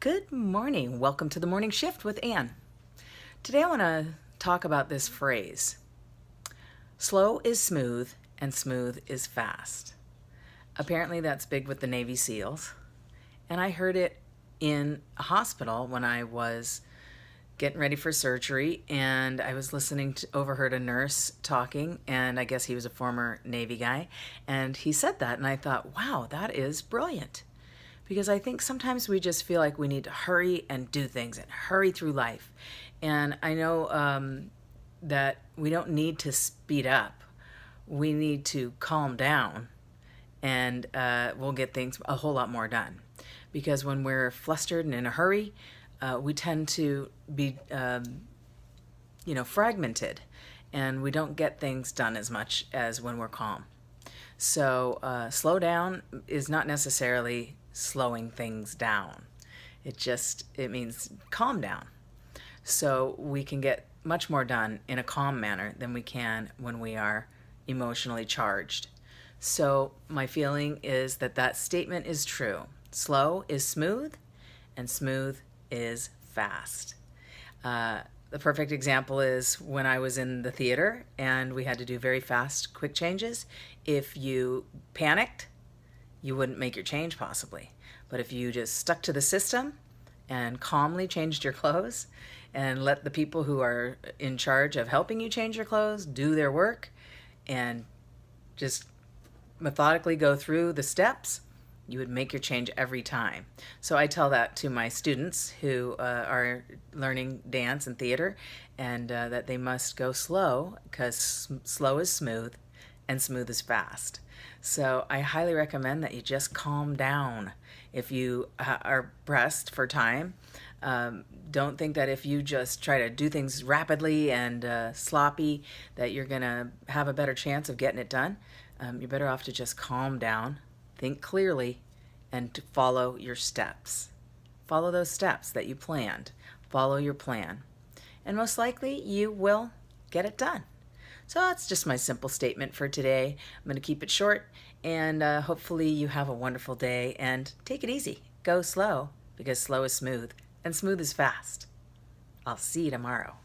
Good morning. Welcome to the Morning Shift with Ann. Today I want to talk about this phrase. Slow is smooth and smooth is fast. Apparently that's big with the Navy SEALs. And I heard it in a hospital when I was getting ready for surgery, and I was overheard a nurse talking, and I guess he was a former Navy guy, and he said that, and I thought, wow, that is brilliant. Because I think sometimes we just feel like we need to hurry and do things and hurry through life. And I know that we don't need to speed up. We need to calm down, and we'll get things a whole lot more done. Because when we're flustered and in a hurry, we tend to be, fragmented, and we don't get things done as much as when we're calm. So slow down is not necessarily slowing things down. It means calm down. So we can get much more done in a calm manner than we can when we are emotionally charged. So my feeling is that statement is true. Slow is smooth, and smooth is fast. The perfect example is when I was in the theater and we had to do very fast, quick changes. If you panicked, you wouldn't make your change possibly. But if you just stuck to the system and calmly changed your clothes and let the people who are in charge of helping you change your clothes do their work and just methodically go through the steps, you would make your change every time. So I tell that to my students who are learning dance and theater, and that they must go slow, because slow is smooth and smooth is fast. So I highly recommend that you just calm down. If you are pressed for time, don't think that if you just try to do things rapidly and sloppy that you're going to have a better chance of getting it done. You're better off to just calm down, think clearly, and to follow your steps. Follow those steps that you planned. Follow your plan. And most likely you will get it done. So that's just my simple statement for today. I'm going to keep it short, and hopefully you have a wonderful day, and take it easy. Go slow, because slow is smooth and smooth is fast. I'll see you tomorrow.